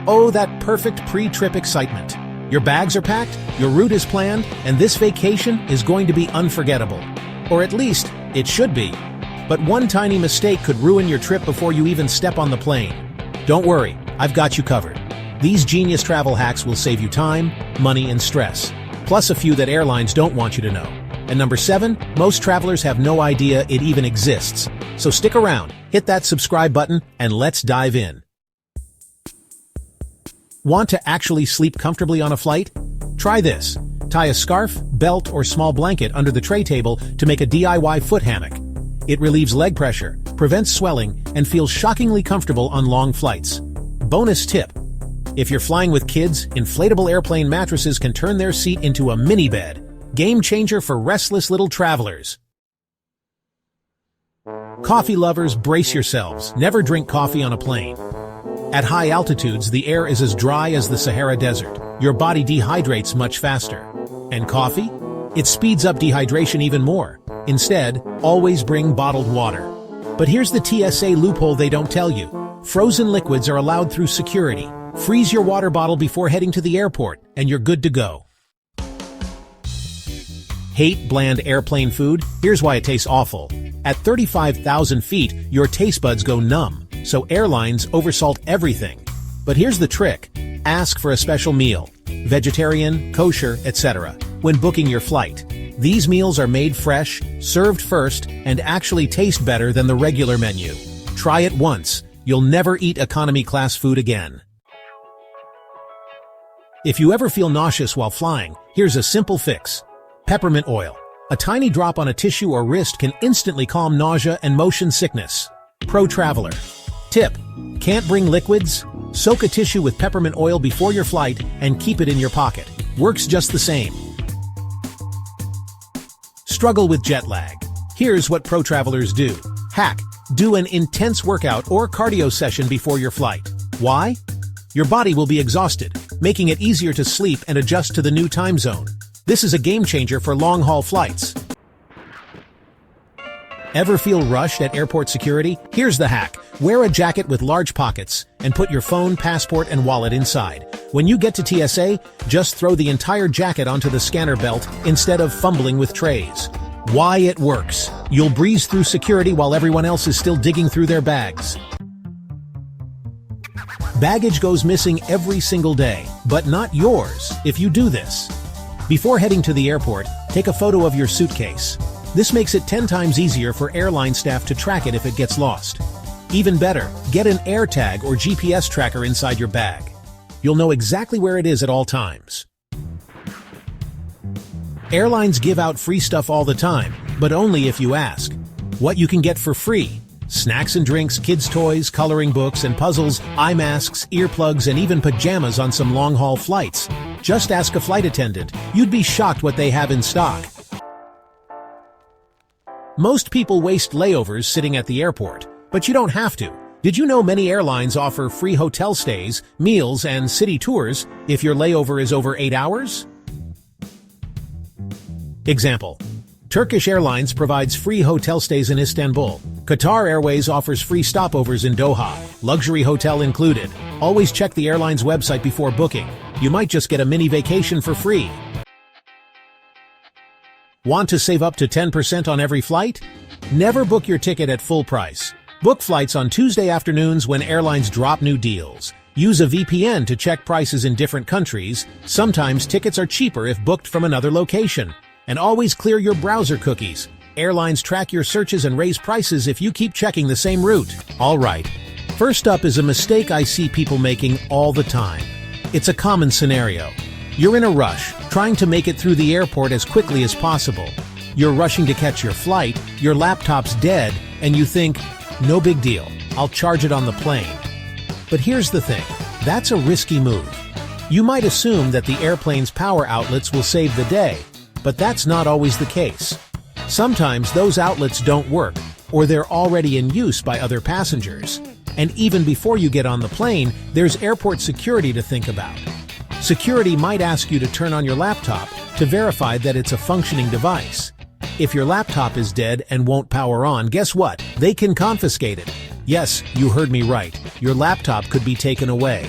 Oh, that perfect pre-trip excitement. Your bags are packed, your route is planned, and this vacation is going to be unforgettable. Or at least, it should be. But one tiny mistake could ruin your trip before you even step on the plane. Don't worry, I've got you covered. These genius travel hacks will save you time, money, and stress. Plus a few that airlines don't want you to know. And number 7, most travelers have no idea it even exists. So stick around, hit that subscribe button, and let's dive in. Want to actually sleep comfortably on a flight? Try this. Tie a scarf, belt, or small blanket under the tray table to make a DIY foot hammock. It relieves leg pressure, prevents swelling, and feels shockingly comfortable on long flights. Bonus tip. If you're flying with kids, inflatable airplane mattresses can turn their seat into a mini bed. Game changer for restless little travelers. Coffee lovers, brace yourselves. Never drink coffee on a plane. At high altitudes, the air is as dry as the Sahara Desert. Your body dehydrates much faster. And coffee? It speeds up dehydration even more. Instead, always bring bottled water. But here's the TSA loophole they don't tell you. Frozen liquids are allowed through security. Freeze your water bottle before heading to the airport, and you're good to go. Hate bland airplane food? Here's why it tastes awful. At 35,000 feet, your taste buds go numb, so airlines oversalt everything. But here's the trick. Ask for a special meal. Vegetarian, kosher, etc. when booking your flight. These meals are made fresh, served first, and actually taste better than the regular menu. Try it once. You'll never eat economy class food again. If you ever feel nauseous while flying, here's a simple fix. Peppermint oil. A tiny drop on a tissue or wrist can instantly calm nausea and motion sickness. Pro traveler. Tip. Can't bring liquids? Soak a tissue with peppermint oil before your flight and keep it in your pocket. Works just the same. Struggle with jet lag. Here's what pro travelers do. Hack. Do an intense workout or cardio session before your flight. Why? Your body will be exhausted, making it easier to sleep and adjust to the new time zone. This is a game changer for long-haul flights. Ever feel rushed at airport security? Here's the hack. Wear a jacket with large pockets and put your phone, passport, and wallet inside. When you get to TSA, just throw the entire jacket onto the scanner belt instead of fumbling with trays. Why it works. You'll breeze through security while everyone else is still digging through their bags. Baggage goes missing every single day, but not yours if you do this. Before heading to the airport, take a photo of your suitcase. This makes it 10 times easier for airline staff to track it if it gets lost. Even better, get an AirTag or GPS tracker inside your bag. You'll know exactly where it is at all times. Airlines give out free stuff all the time, but only if you ask. What you can get for free: snacks and drinks, kids' toys, coloring books and puzzles, eye masks, earplugs, and even pajamas on some long-haul flights. Just ask a flight attendant. You'd be shocked what they have in stock. Most people waste layovers sitting at the airport, but you don't have to. Did you know many airlines offer free hotel stays, meals, and city tours if your layover is over 8 hours? Example. Turkish Airlines provides free hotel stays in Istanbul. Qatar Airways offers free stopovers in Doha, luxury hotel included. Always check the airline's website before booking. You might just get a mini vacation for free. Want to save up to 10% on every flight? Never book your ticket at full price. Book flights on Tuesday afternoons when airlines drop new deals. Use a VPN to check prices in different countries. Sometimes tickets are cheaper if booked from another location. And always clear your browser cookies. Airlines track your searches and raise prices if you keep checking the same route. All right. First up is a mistake I see people making all the time. It's a common scenario. You're in a rush, trying to make it through the airport as quickly as possible. You're rushing to catch your flight, your laptop's dead, and you think, no big deal, I'll charge it on the plane. But here's the thing, that's a risky move. You might assume that the airplane's power outlets will save the day, but that's not always the case. Sometimes those outlets don't work, or they're already in use by other passengers. And even before you get on the plane, there's airport security to think about. Security might ask you to turn on your laptop to verify that it's a functioning device. If your laptop is dead and won't power on, guess what? They can confiscate it. Yes, you heard me right. Your laptop could be taken away.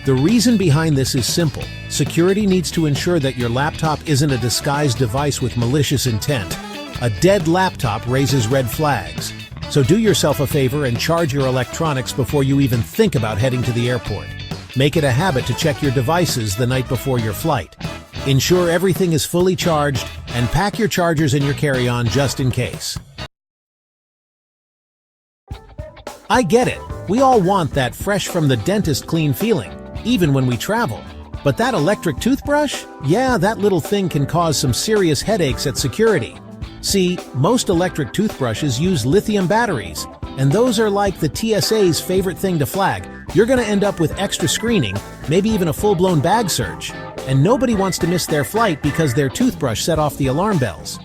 The reason behind this is simple. Security needs to ensure that your laptop isn't a disguised device with malicious intent. A dead laptop raises red flags. So do yourself a favor and charge your electronics before you even think about heading to the airport. Make it a habit to check your devices the night before your flight. Ensure everything is fully charged and pack your chargers in your carry-on just in case. I get it. We all want that fresh from the dentist clean feeling, even when we travel. But that electric toothbrush? Yeah, that little thing can cause some serious headaches at security. See, most electric toothbrushes use lithium batteries, and those are like the TSA's favorite thing to flag. You're gonna end up with extra screening, maybe even a full-blown bag search. And nobody wants to miss their flight because their toothbrush set off the alarm bells.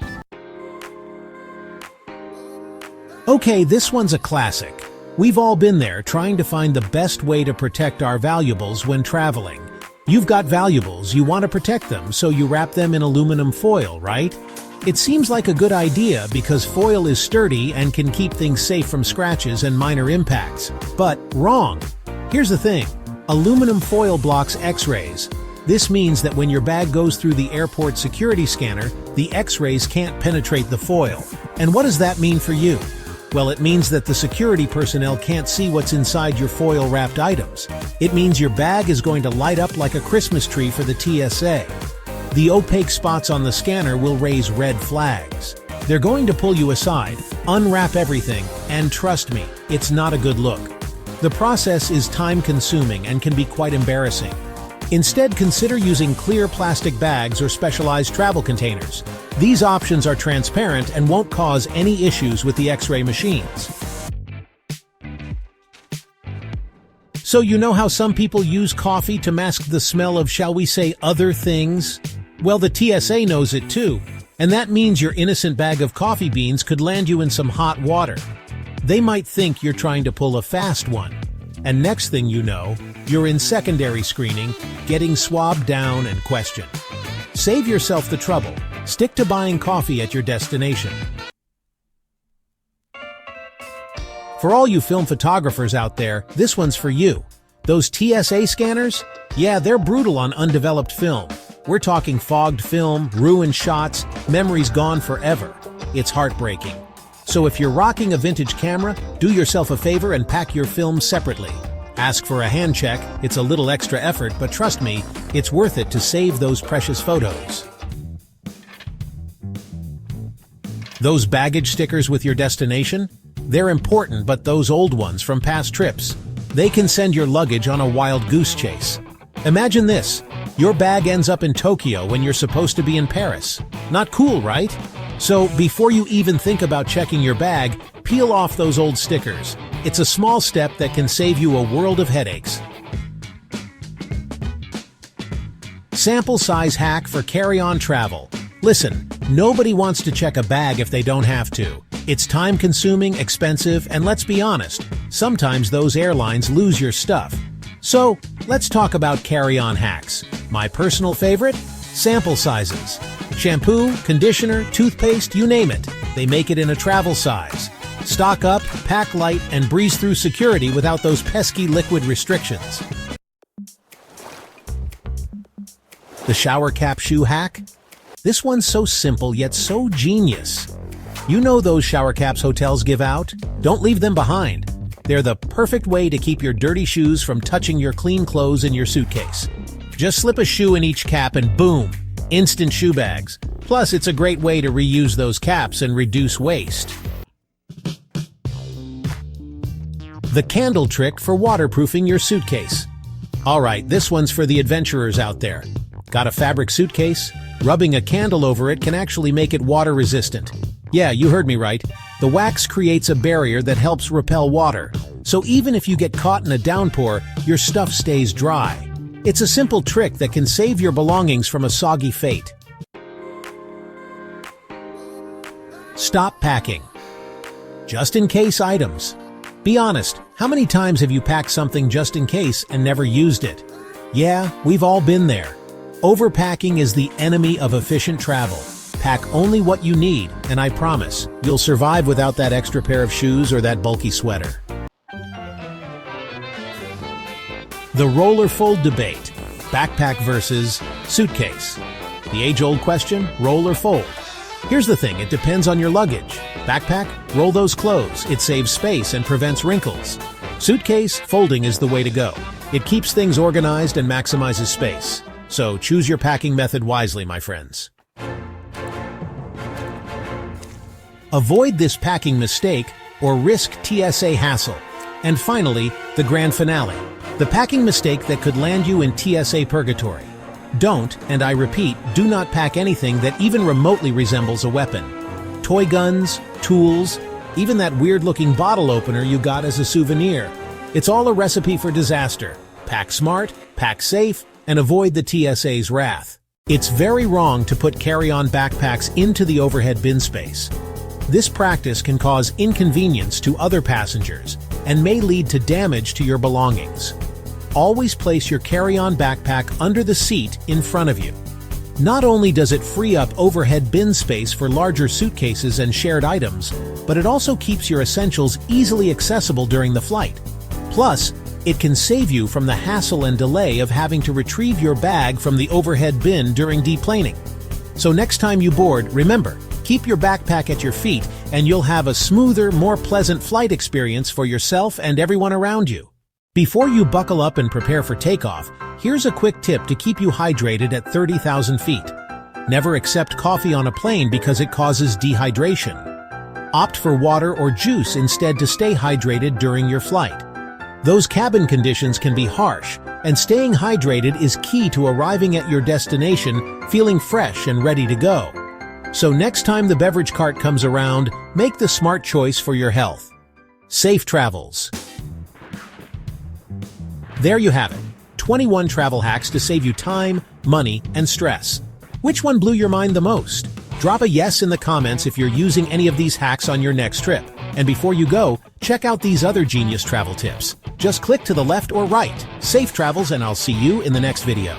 Okay, this one's a classic. We've all been there trying to find the best way to protect our valuables when traveling. You've got valuables, you want to protect them, so you wrap them in aluminum foil, right? It seems like a good idea because foil is sturdy and can keep things safe from scratches and minor impacts. But wrong. Here's the thing. Aluminum foil blocks X-rays. This means that when your bag goes through the airport security scanner, the X-rays can't penetrate the foil. And what does that mean for you? Well, it means that the security personnel can't see what's inside your foil-wrapped items. It means your bag is going to light up like a Christmas tree for the TSA. The opaque spots on the scanner will raise red flags. They're going to pull you aside, unwrap everything, and trust me, it's not a good look. The process is time-consuming and can be quite embarrassing. Instead, consider using clear plastic bags or specialized travel containers. These options are transparent and won't cause any issues with the X-ray machines. So you know how some people use coffee to mask the smell of, shall we say, other things? Well, the TSA knows it too, and that means your innocent bag of coffee beans could land you in some hot water. They might think you're trying to pull a fast one. And next thing you know, you're in secondary screening, getting swabbed down and questioned. Save yourself the trouble. Stick to buying coffee at your destination. For all you film photographers out there, this one's for you. Those TSA scanners? Yeah, they're brutal on undeveloped film. We're talking fogged film, ruined shots, memories gone forever. It's heartbreaking. So if you're rocking a vintage camera, do yourself a favor and pack your film separately. Ask for a hand check. It's a little extra effort, but trust me, it's worth it to save those precious photos. Those baggage stickers with your destination? They're important, but those old ones from past trips, they can send your luggage on a wild goose chase. Imagine this. Your bag ends up in Tokyo when you're supposed to be in Paris. Not cool, right? So before you even think about checking your bag, peel off those old stickers. It's a small step that can save you a world of headaches. Sample size hack for carry-on travel. Listen, nobody wants to check a bag if they don't have to. It's time-consuming, expensive, and let's be honest, sometimes those airlines lose your stuff. So, let's talk about carry-on hacks. My personal favorite? Sample sizes. Shampoo, conditioner, toothpaste, you name it. They make it in a travel size. Stock up, pack light, and breeze through security without those pesky liquid restrictions. The shower cap shoe hack? This one's so simple yet so genius. You know those shower caps hotels give out? Don't leave them behind. They're the perfect way to keep your dirty shoes from touching your clean clothes in your suitcase. Just slip a shoe in each cap and boom, instant shoe bags. Plus, it's a great way to reuse those caps and reduce waste. The candle trick for waterproofing your suitcase. Alright, this one's for the adventurers out there. Got a fabric suitcase? Rubbing a candle over it can actually make it water resistant. Yeah, you heard me right. The wax creates a barrier that helps repel water. So even if you get caught in a downpour, your stuff stays dry. It's a simple trick that can save your belongings from a soggy fate. Stop packing. Just in case items. Be honest, how many times have you packed something just in case and never used it? Yeah, we've all been there. Overpacking is the enemy of efficient travel. Pack only what you need, and I promise, you'll survive without that extra pair of shoes or that bulky sweater. The roller fold debate. Backpack versus suitcase. The age-old question, roll or fold? Here's the thing, it depends on your luggage. Backpack, roll those clothes. It saves space and prevents wrinkles. Suitcase, folding is the way to go. It keeps things organized and maximizes space. So choose your packing method wisely, my friends. Avoid this packing mistake or risk TSA hassle. And finally, the grand finale. The packing mistake that could land you in TSA purgatory. Don't, and I repeat, do not pack anything that even remotely resembles a weapon. Toy guns, tools, even that weird-looking bottle opener you got as a souvenir. It's all a recipe for disaster. Pack smart, pack safe, and avoid the TSA's wrath. It's very wrong to put carry-on backpacks into the overhead bin space. This practice can cause inconvenience to other passengers and may lead to damage to your belongings. Always place your carry-on backpack under the seat in front of you. Not only does it free up overhead bin space for larger suitcases and shared items, but it also keeps your essentials easily accessible during the flight. Plus, it can save you from the hassle and delay of having to retrieve your bag from the overhead bin during deplaning. So next time you board, remember, keep your backpack at your feet and you'll have a smoother, more pleasant flight experience for yourself and everyone around you. Before you buckle up and prepare for takeoff, here's a quick tip to keep you hydrated at 30,000 feet. Never accept coffee on a plane because it causes dehydration. Opt for water or juice instead to stay hydrated during your flight. Those cabin conditions can be harsh, and staying hydrated is key to arriving at your destination feeling fresh and ready to go. So next time the beverage cart comes around, make the smart choice for your health. Safe travels. There you have it, 21 travel hacks to save you time, money, and stress. Which one blew your mind the most? Drop a yes in the comments if you're using any of these hacks on your next trip. And before you go, check out these other genius travel tips. Just click to the left or right. Safe travels, and I'll see you in the next video.